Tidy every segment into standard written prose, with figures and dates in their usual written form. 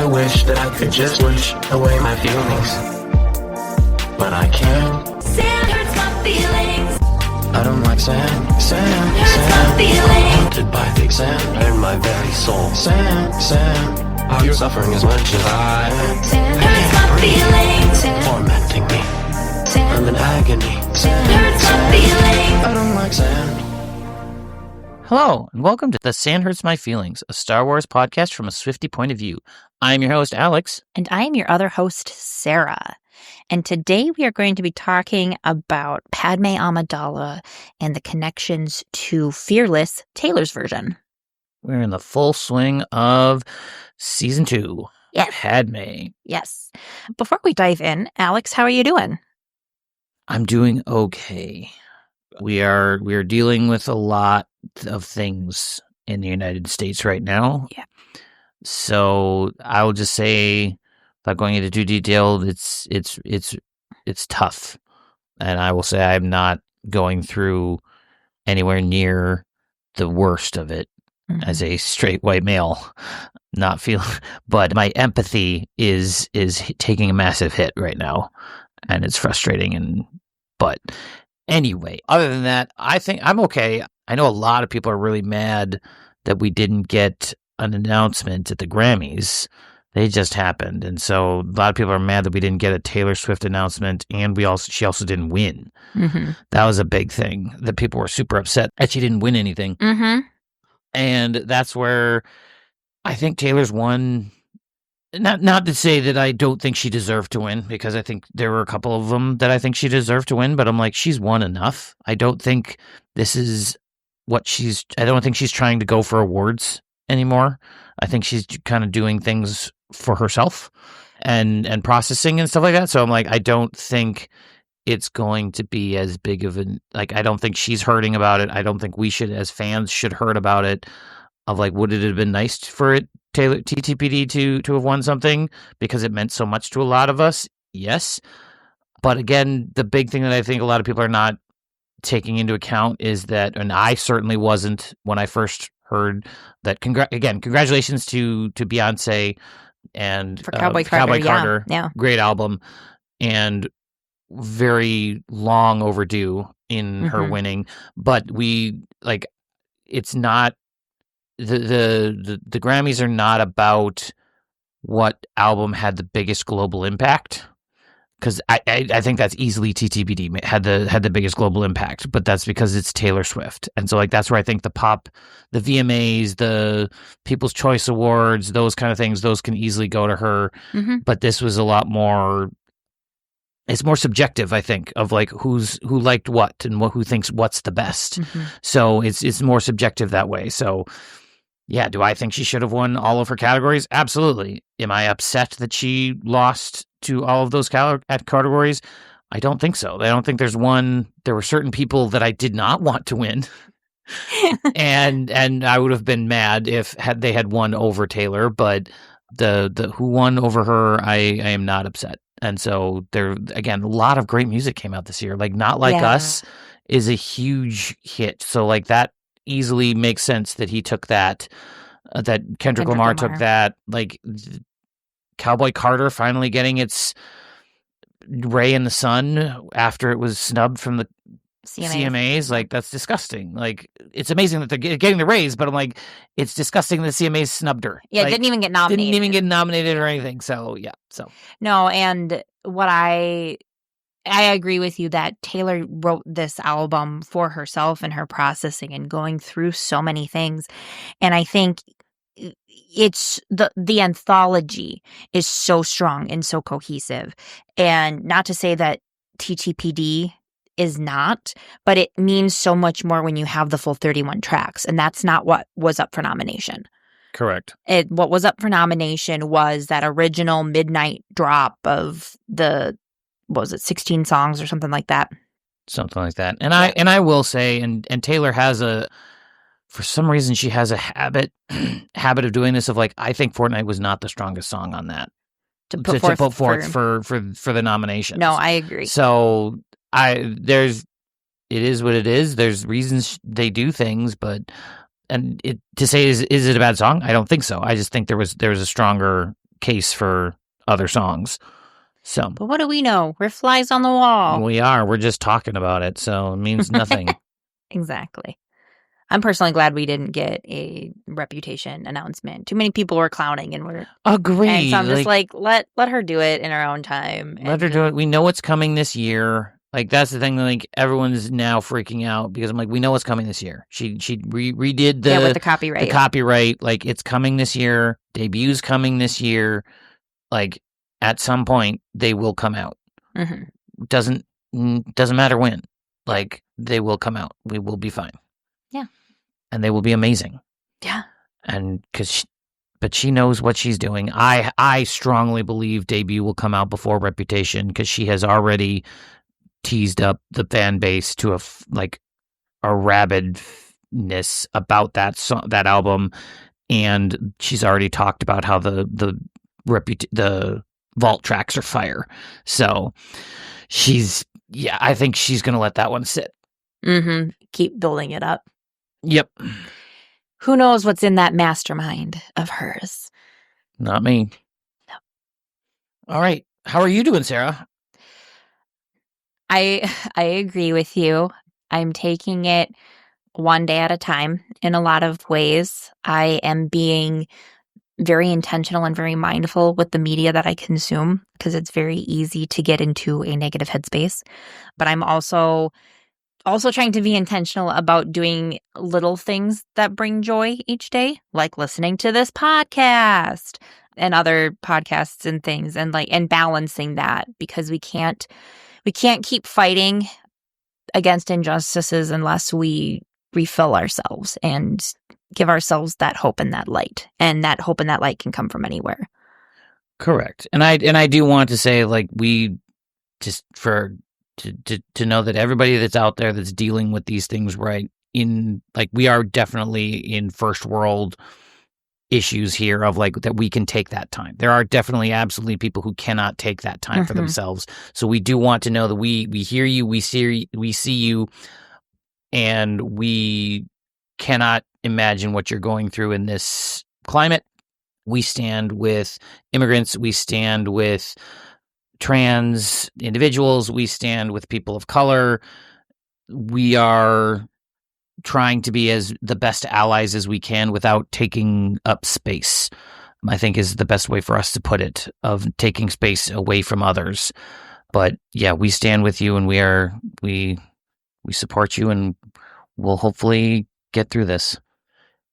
wish that I could just wish away my feelings, but I can't. Sand hurts my feelings. I don't like sand, Hurts my sand. feelings. Haunted by fake sand in my very soul. Sand. Are you suffering as much as I am? Sand hurts my feelings. Tormenting me. I'm in agony. Sand hurts my feelings. I don't like sand. Hello, and welcome to The Sand Hurts My Feelings, a Star Wars podcast from a Swiftie point of view. I'm your host, Alex. And I am your other host, Sarah. And today we are going to be talking about Padmé Amidala and the connections to Fearless, Taylor's version. We're in the full swing of Season 2. Yes. Padmé. Yes. Before we dive in, Alex, how are you doing? I'm doing okay. We are dealing with a lot of things in the United States right now. Yeah. So I will just say, without going into too detail, it's tough. And I will say I'm not going through anywhere near the worst of it as a straight white male. Not feeling, but my empathy is taking a massive hit right now, and it's frustrating. But anyway, other than that, I think I'm okay. I know a lot of people are really mad that we didn't get an announcement at the Grammys. They just happened, and so a lot of people are mad that we didn't get a Taylor Swift announcement, and she also didn't win. Mm-hmm. That was a big thing that people were super upset that she didn't win anything. Mm-hmm. And that's where I think Taylor's won. Not to say that I don't think she deserved to win, because I think there were a couple of them that I think she deserved to win, but I'm like, she's won enough. I don't think this is I don't think she's trying to go for awards anymore. I think she's kind of doing things for herself and processing and stuff like that. So I'm like, I don't think it's going to be as big of I don't think she's hurting about it. I don't think we should, as fans, should hurt about it. Of like, would it have been nice for it, Taylor TTPD to have won something because it meant so much to a lot of us? Yes. But again, the big thing that I think a lot of people are not taking into account is that, and I certainly wasn't when I first heard that, congratulations to Beyonce and For Cowboy Carter. Yeah. Great album, and very long overdue in her winning. But it's not, the Grammys are not about what album had the biggest global impact, because I think that's easily TTBD had the biggest global impact, but that's because it's Taylor Swift. And so that's where I think the VMAs, the People's Choice Awards, those kind of things, those can easily go to her. Mm-hmm. But this was a lot more, it's more subjective, I think, of like who liked what and who thinks what's the best. Mm-hmm. So it's more subjective that way. So yeah, do I think she should have won all of her categories? Absolutely. Am I upset that she lost to all of those categories? I don't think so. I don't think there were certain people that I did not want to win. and I would have been mad if they had won over Taylor, but the who won over her, I am not upset. And so there, again, a lot of great music came out this year. Like Not Like Us is a huge hit. So like that easily makes sense that he took that, that Kendrick Lamar took that. Like Cowboy Carter finally getting its Ray in the Sun after it was snubbed from the CMAs. Like, that's disgusting. Like, it's amazing that they're getting the raise, but I'm like, it's disgusting that the CMAs snubbed her. Yeah, like, didn't even get nominated. Didn't even get nominated or anything. So yeah. So no, and what I agree with you that Taylor wrote this album for herself and her processing and going through so many things. And I think it's the anthology is so strong and so cohesive. And not to say that TTPD is not, but it means so much more when you have the full 31 tracks. And that's not what was up for nomination. correct. What was up for nomination was that original midnight drop of what was it, 16 songs or something like that? Something like that. And I will say, and Taylor has for some reason she has a habit of doing this of like, I think Fortnite was not the strongest song on that. To put forth for the nomination. No, I agree. So it is what it is. There's reasons they do things, to say is it a bad song? I don't think so. I just think there was a stronger case for other songs. So But what do we know? We're flies on the wall. we're just talking about it, so it means nothing. Exactly. I'm personally glad we didn't get a Reputation announcement. Too many people were clowning, and Agreed. and so I'm just like, let her do it in her own time. Let her do it. We know it's coming this year. Like, that's the thing. Like, everyone's now freaking out because I'm like, we know it's coming this year. She redid with the copyright. The copyright. Like, it's coming this year. Debut's coming this year. Like, at some point they will come out. Mm-hmm. Doesn't matter when. Like, they will come out. We will be fine. Yeah. And they will be amazing. Yeah. And but she knows what she's doing. I strongly believe Debut will come out before Reputation because she has already teased up the fan base to a rabidness about that album, and she's already talked about how the vault tracks are fire. So I think she's gonna let that one sit. Mm-hmm. Keep building it up. Yep. Who knows what's in that mastermind of hers? Not me. No. All right. How are you doing, Sarah? I agree with you. I'm taking it one day at a time in a lot of ways. I am being very intentional and very mindful with the media that I consume because it's very easy to get into a negative headspace. But I'm also trying to be intentional about doing little things that bring joy each day, like listening to this podcast and other podcasts and things, and balancing that, because we can't keep fighting against injustices unless we refill ourselves and give ourselves that hope and that light. And that hope and that light can come from anywhere. Correct. And I do want to say, like, we just to know that everybody that's out there that's dealing with these things, right, we are definitely in first world issues here of like that we can take that time. There are definitely absolutely people who cannot take that time for themselves. So we do want to know that we hear you, we see you, and we cannot imagine what you're going through in this climate. We stand with immigrants, we stand with trans individuals, we stand with people of color. We are trying to be as the best allies as we can without taking up space, I think is the best way for us to put it, of taking space away from others. But yeah, we stand with you, and we support you, and we'll hopefully get through this.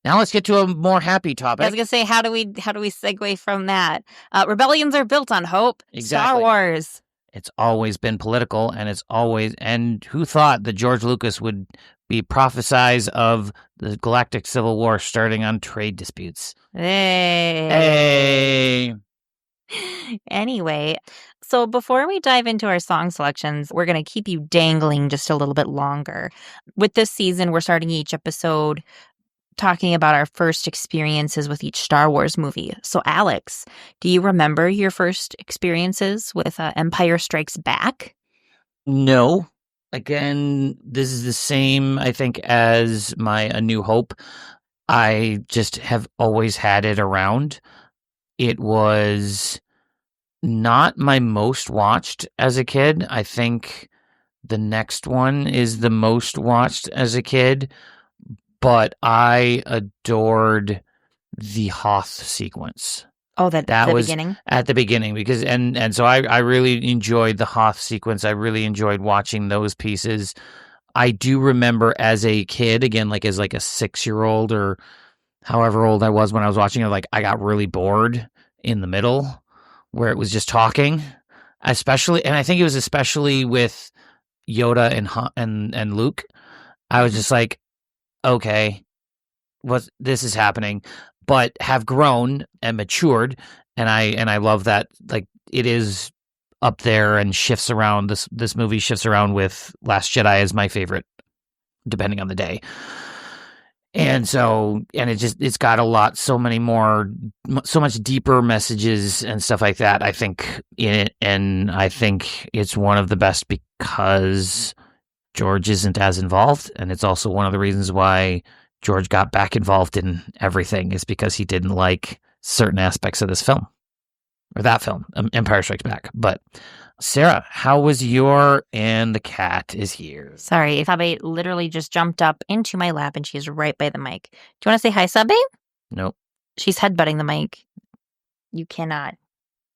Now let's get to a more happy topic. I was gonna say, how do we segue from that? Rebellions are built on hope. Exactly. Star Wars. It's always been political, and who thought that George Lucas would be prophesize of the Galactic Civil War starting on trade disputes? Hey. Anyway, so before we dive into our song selections, we're going to keep you dangling just a little bit longer. With this season, we're starting each episode talking about our first experiences with each Star Wars movie. So, Alex, do you remember your first experiences with Empire Strikes Back? No. Again, this is the same, I think, as my A New Hope. I just have always had it around. It was not my most watched as a kid. I think the next one is the most watched as a kid. But I adored the Hoth sequence. Oh, that was beginning? At the beginning, because and so I really enjoyed the Hoth sequence. I really enjoyed watching those pieces. I do remember as a kid, again, like as like a 6-year-old or however old I was when I was watching it, like I got really bored in the middle where it was just talking, especially, and I think it was especially with Yoda and Luke. I was just like, okay, this is happening, but have grown and matured, and I love that, like, it is up there and shifts around. This movie shifts around with Last Jedi as my favorite, depending on the day. And so, and it's got so much deeper messages and stuff like that, I think, in it, and I think it's one of the best because George isn't as involved, and it's also one of the reasons why George got back involved in everything, is because he didn't like certain aspects of this film. or that film, Empire Strikes Back. But Sarah, how was your And the Cat is Here? Sorry, Sabe literally just jumped up into my lap and she's right by the mic. Do you want to say hi, Sabe? Nope. She's headbutting the mic. You cannot.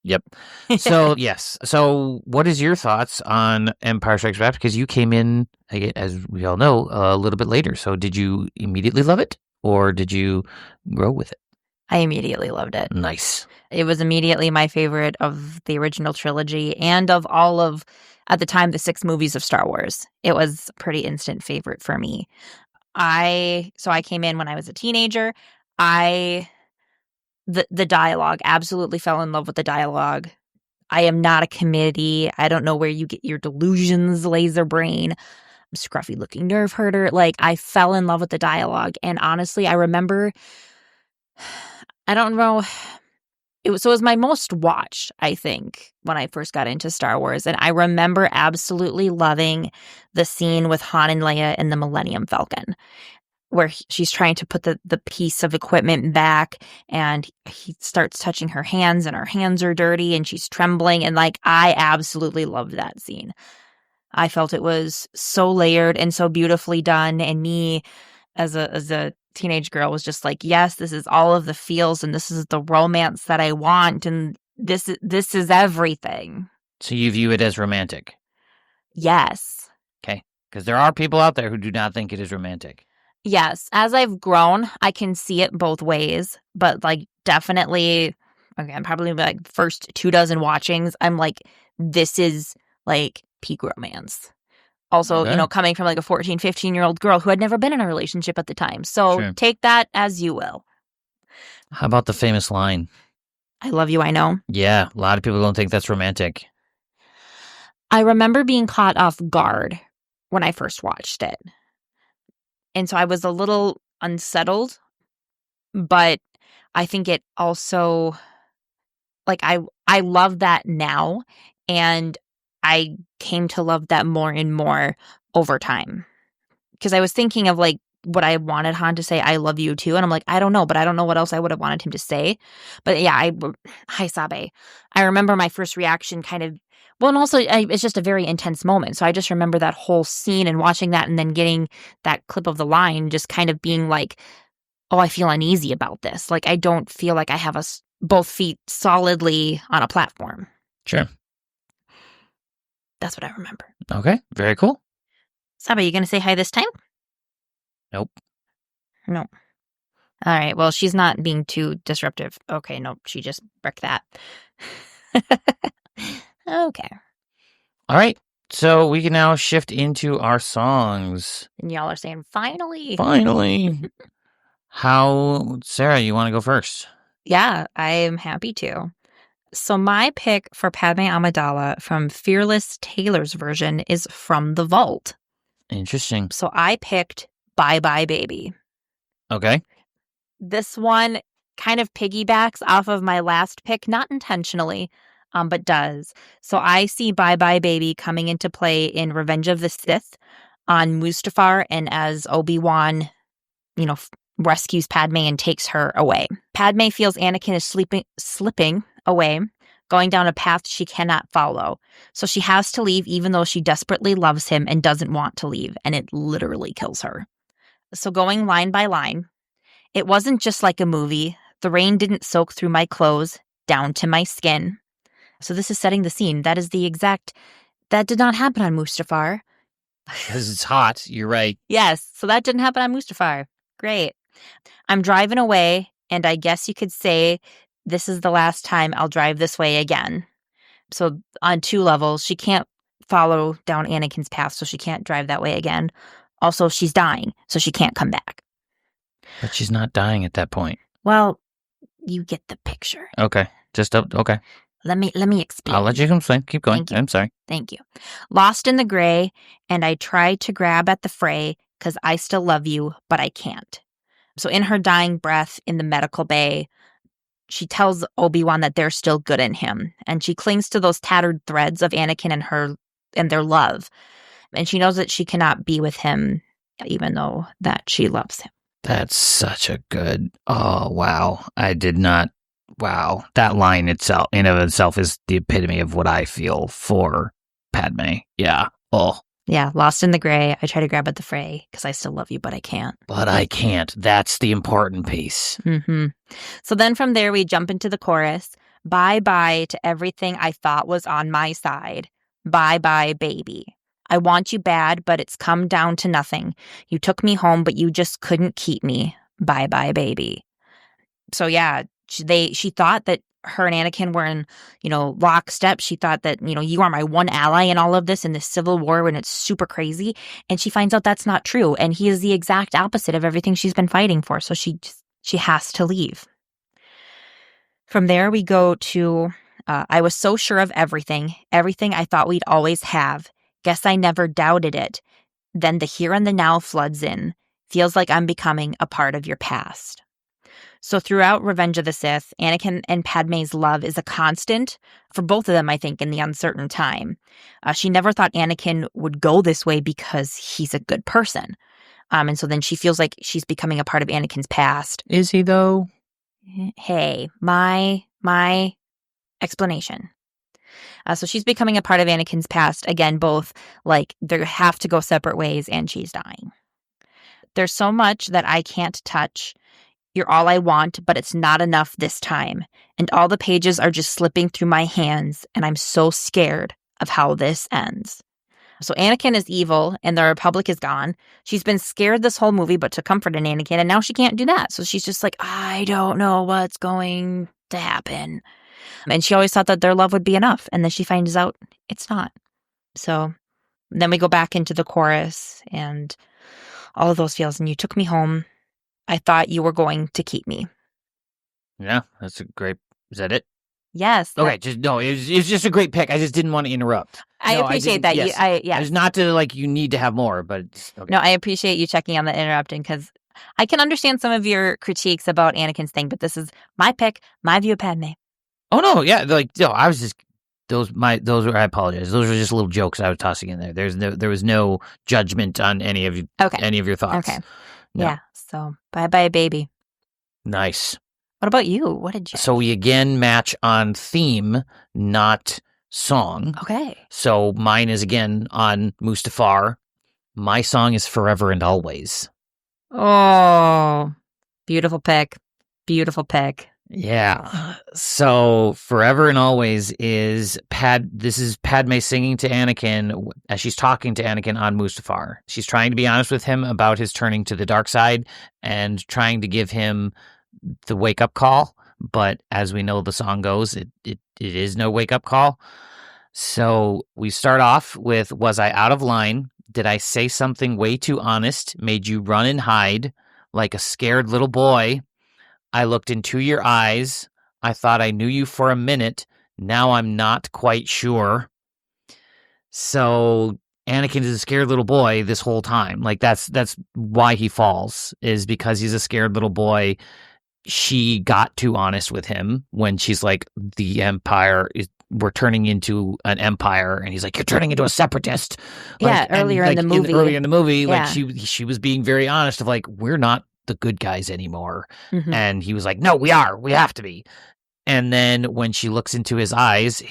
Yep. So, yes. So, what is your thoughts on Empire Strikes Back? Because you came in, as we all know, a little bit later. So, did you immediately love it, or did you grow with it? I immediately loved it. Nice. It was immediately my favorite of the original trilogy and of all of, at the time, the 6 movies of Star Wars. It was a pretty instant favorite for me. I came in when I was a teenager. The dialogue, absolutely fell in love with the dialogue. I am not a committee. I don't know where you get your delusions, laser brain, scruffy looking nerve herder. Like, I fell in love with the dialogue. And honestly, I remember, I don't know, it was my most watched, I think, when I first got into Star Wars. And I remember absolutely loving the scene with Han and Leia in the Millennium Falcon, where she's trying to put the piece of equipment back and he starts touching her hands and her hands are dirty and she's trembling. And like, I absolutely loved that scene. I felt it was so layered and so beautifully done. And me as a teenage girl was just like, yes, this is all of the feels and this is the romance that I want. And this is everything. So, you view it as romantic? Yes. Okay. Because there are people out there who do not think it is romantic. Yes, as I've grown, I can see it both ways, but like definitely, again, probably like first 24 watchings, I'm like, this is like peak romance. Also, Okay. Coming from like a 14, 15-year-old girl who had never been in a relationship at the time. So Sure. Take that as you will. How about the famous line? I love you, I know. Yeah, a lot of people don't think that's romantic. I remember being caught off guard when I first watched it. And so I was a little unsettled, but I think it also, like, I love that now, and I came to love that more and more over time. Because I was thinking of, like, what I wanted Han to say, I love you too, and I'm like, I don't know, but I don't know what else I would have wanted him to say. But yeah, hi, Sabe. I remember my first reaction kind of, well, and also it's just a very intense moment. So I just remember that whole scene and watching that and then getting that clip of the line just kind of being like, oh, I feel uneasy about this. Like, I don't feel like I have both feet solidly on a platform. Sure. That's what I remember. Okay, very cool. Sabe, you going to say hi this time? Nope. No. All right. Well, she's not being too disruptive. Okay. Nope. She just bricked that. Okay. All right. So we can now shift into our songs. And y'all are saying, finally. Finally. Sarah, you want to go first? Yeah, I am happy to. So my pick for Padme Amidala from Fearless Taylor's version is From the Vault. Interesting. So I picked Bye Bye Baby. Okay. This one kind of piggybacks off of my last pick, not intentionally, but does. So I see Bye Bye Baby coming into play in Revenge of the Sith on Mustafar, and as Obi-Wan, rescues Padme and takes her away. Padme feels Anakin is slipping away, going down a path she cannot follow. So she has to leave even though she desperately loves him and doesn't want to leave, and it literally kills her. So going line by line, it wasn't just like a movie. The rain didn't soak through my clothes, down to my skin. So this is setting the scene. That did not happen on Mustafar. Because it's hot. You're right. Yes, so that didn't happen on Mustafar. Great. I'm driving away, and I guess you could say this is the last time I'll drive this way again. So on 2 levels, she can't follow down Anakin's path, so she can't drive that way again. Also, she's dying, so she can't come back. But she's not dying at that point. Well, you get the picture. Okay. Okay. Let me explain. I'll let you explain. Keep going. Thank you. I'm sorry. Thank you. Lost in the gray, and I try to grab at the fray because I still love you, but I can't. So in her dying breath in the medical bay, she tells Obi-Wan that they're still good in him, and she clings to those tattered threads of Anakin and their love. And she knows that she cannot be with him, even though that she loves him. That's such a good. Oh, wow. I did not wow, that line itself, in of itself, is the epitome of what I feel for Padme. Yeah. Oh, Yeah, lost in the gray. I try to grab at the fray because I still love you, but I can't. but I can't. That's the important piece. So then from there, we jump into the chorus. Bye bye to everything I thought was on my side. Bye bye, baby. I want you bad, but it's come down to nothing. You took me home, but you just couldn't keep me. Bye bye, baby. So yeah, she thought that her and Anakin were in, lockstep. She thought that, you are my one ally in all of this, in this civil war when it's super crazy. And she finds out that's not true. And he is the exact opposite of everything she's been fighting for. So she has to leave. From there, we go to, I was so sure of everything I thought we'd always have. Guess I never doubted it. Then the here and the now floods in. Feels like I'm becoming a part of your past. So throughout Revenge of the Sith, Anakin and Padme's love is a constant for both of them, I think, in the uncertain time. She never thought Anakin would go this way because he's a good person. And so then she feels like she's becoming a part of Anakin's past. Is he, though? Hey, my explanation. So she's becoming a part of Anakin's past. Again, both like they have to go separate ways and she's dying. There's so much that I can't touch. You're all I want, but it's not enough this time. And all the pages are just slipping through my hands, and I'm so scared of how this ends. So Anakin is evil, and the Republic is gone. She's been scared this whole movie, but to comfort an Anakin, and now she can't do that. So she's just like, I don't know what's going to happen. And she always thought that their love would be enough, and then she finds out it's not. So then we go back into the chorus, and all of those feels, and you took me home. I thought you were going to keep me. Yeah, that's a great. Is that it? Yes. Okay, it was just a great pick. I just didn't want to interrupt. I appreciate that. Yes. It's not to you need to have more, but okay. No, I appreciate you checking on the interrupting because I can understand some of your critiques about Anakin's thing, but this is my pick, my view of Padme. Oh no, yeah, I was just I apologize. Those were just little jokes I was tossing in there. There was no judgment on any of your thoughts. Okay. No. Yeah. So bye bye, baby. Nice. What about you? What did you? So we again match on theme, not song. Okay. So mine is again on Mustafar. My song is Forever and Always. Oh, beautiful pick. Beautiful pick. Yeah. So Forever and Always is this is Padme singing to Anakin as she's talking to Anakin on Mustafar. She's trying to be honest with him about his turning to the dark side and trying to give him the wake up call. But as we know, the song goes, it is no wake up call. So we start off with, was I out of line? Did I say something way too honest? Made you run and hide like a scared little boy? I looked into your eyes. I thought I knew you for a minute. Now I'm not quite sure. So Anakin is a scared little boy this whole time. That's why he falls, is because he's a scared little boy. She got too honest with him when she's like, the Empire we're turning into an empire, and he's like, you're turning into a separatist. Earlier in the movie, yeah. She was being very honest of we're not the good guys anymore. Mm-hmm. And he was like, no, we have to be. And then when she looks into his eyes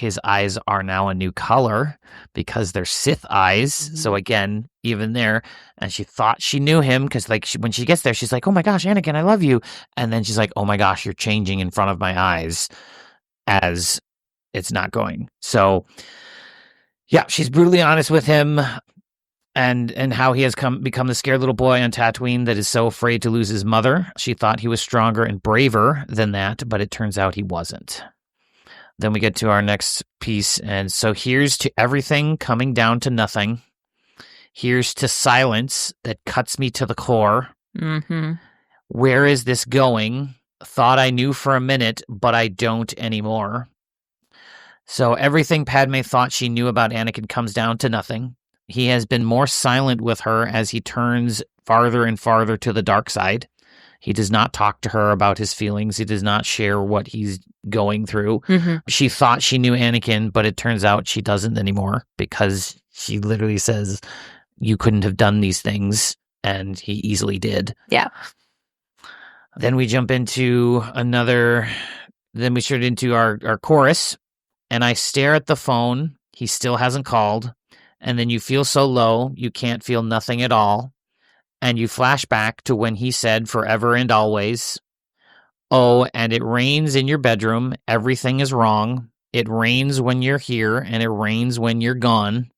are now a new color because they're Sith eyes. Mm-hmm. So again, even there, and she thought she knew him because when she gets there, she's like, oh my gosh, Anakin, I love you. And then she's like, oh my gosh, you're changing in front of my eyes as it's not going. So yeah, she's brutally honest with him. And how he has become the scared little boy on Tatooine that is so afraid to lose his mother. She thought he was stronger and braver than that, but it turns out he wasn't. Then we get to our next piece, and so here's to everything coming down to nothing. Here's to silence that cuts me to the core. Mm-hmm. Where is this going? Thought I knew for a minute, but I don't anymore. So everything Padme thought she knew about Anakin comes down to nothing. He has been more silent with her as he turns farther and farther to the dark side. He does not talk to her about his feelings. He does not share what he's going through. Mm-hmm. She thought she knew Anakin, but it turns out she doesn't anymore because she literally says, you couldn't have done these things, and he easily did. Yeah. Then we jump into another Then we start into our chorus, and I stare at the phone. He still hasn't called. And then you feel so low, you can't feel nothing at all. And you flash back to when he said forever and always. Oh, and it rains in your bedroom. Everything is wrong. It rains when you're here, and it rains when you're gone.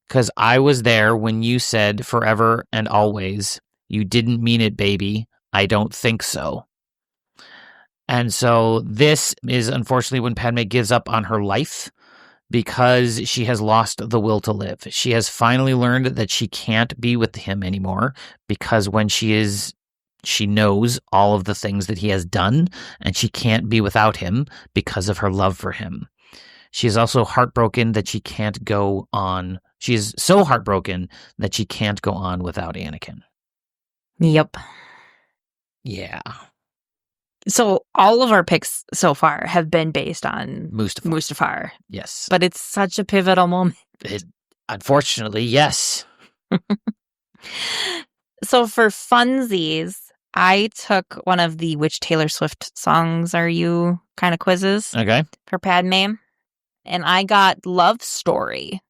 'Cause I was there when you said forever and always. You didn't mean it, baby. I don't think so. And so this is unfortunately when Padmé gives up on her life because she has lost the will to live. She has finally learned that she can't be with him anymore because when she knows all of the things that he has done, and she can't be without him because of her love for him. She is also heartbroken that she can't go on. She is so heartbroken that she can't go on without Anakin. Yep. Yeah. So all of our picks so far have been based on Mustafar. Mustafar. Yes. But it's such a pivotal moment. Unfortunately, yes. So for funsies, I took one of the which Taylor Swift songs are you kind of quizzes Okay. for Padmé. And I got Love Story,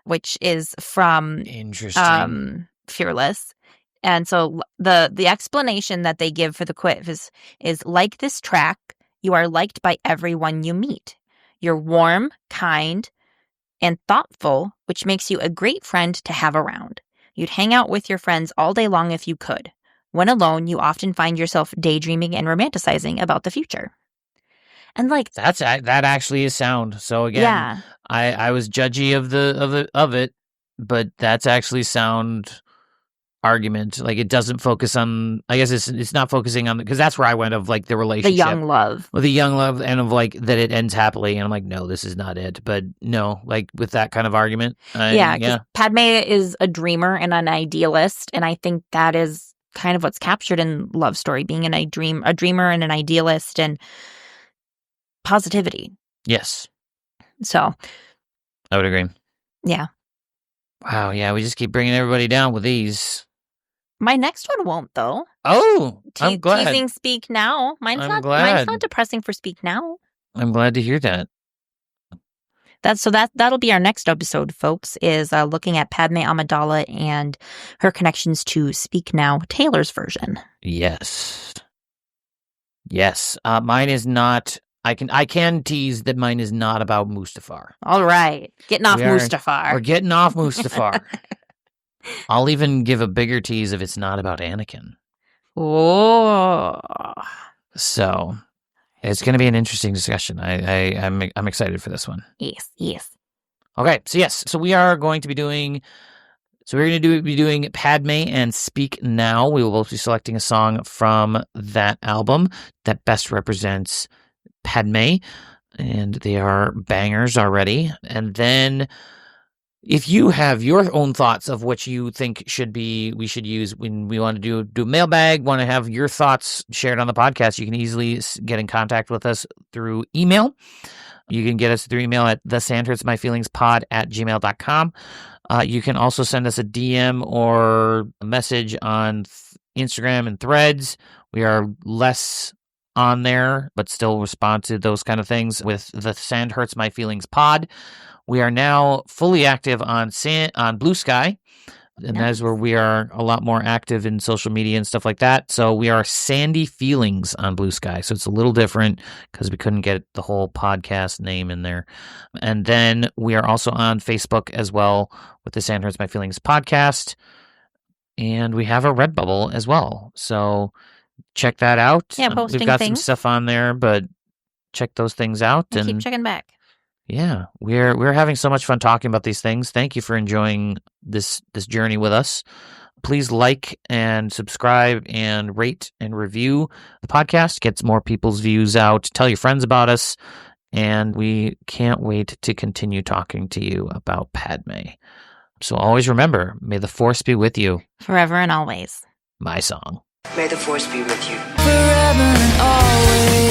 which is from Interesting. Fearless. And so the explanation that they give for the quiz is like this track, you are liked by everyone you meet. You're warm, kind, and thoughtful, which makes you a great friend to have around. You'd hang out with your friends all day long if you could. When alone, you often find yourself daydreaming and romanticizing about the future. And like that actually is sound. So again, yeah. I was judgy of it, but that's actually sound argument. Like it doesn't focus on. I guess it's not focusing on because that's where I went of like the relationship, the young love, and of like that it ends happily. And I'm like, no, this is not it. But no, like with that kind of argument, yeah. Padmé is a dreamer and an idealist, and I think that is kind of what's captured in Love Story, being a dreamer and an idealist and positivity. Yes. So I would agree. Yeah. Wow. Yeah. We just keep bringing everybody down with these. My next one won't, though. Oh, I'm glad. Teasing Speak Now. Mine's I'm not depressing for Speak Now. I'm glad to hear that. That'll be our next episode, folks, is looking at Padmé Amidala and her connections to Speak Now, Taylor's version. Yes. Yes. Mine is not. I can tease that mine is not about Mustafar. All right. Getting off Mustafar. We're getting off Mustafar. I'll even give a bigger tease if it's not about Anakin. Oh. So it's going to be an interesting discussion. I'm excited for this one. Yes. Okay. So yes. So we are going to be doing. So we're going to be doing Padmé and Speak Now. We will both be selecting a song from that album that best represents Padmé, and they are bangers already. And then if you have your own thoughts of what you think we should use when we want to do mailbag, want to have your thoughts shared on the podcast, you can easily get in contact with us through email. You can get us through email at thesandhurtsmyfeelingspod@gmail.com. You can also send us a DM or a message on Instagram and Threads. We are less on there, but still respond to those kind of things with the Sand Hurts My Feelings pod. We are now fully active on Blue Sky, and that is where we are a lot more active in social media and stuff like that. So we are Sandy Feelings on Blue Sky. So it's a little different because we couldn't get the whole podcast name in there. And then we are also on Facebook as well with the Sand Hurts My Feelings podcast. And we have a Redbubble as well. So check that out. Yeah, posting we've got things. some stuff on there, but check those things out and keep checking back. Yeah, we're having so much fun talking about these things. Thank you for enjoying this journey with us. Please like and subscribe and rate and review the podcast. Gets more people's views out. Tell your friends about us, and we can't wait to continue talking to you about Padmé. So always remember, may the Force be with you. Forever and always. My song. May the Force be with you. Forever and always.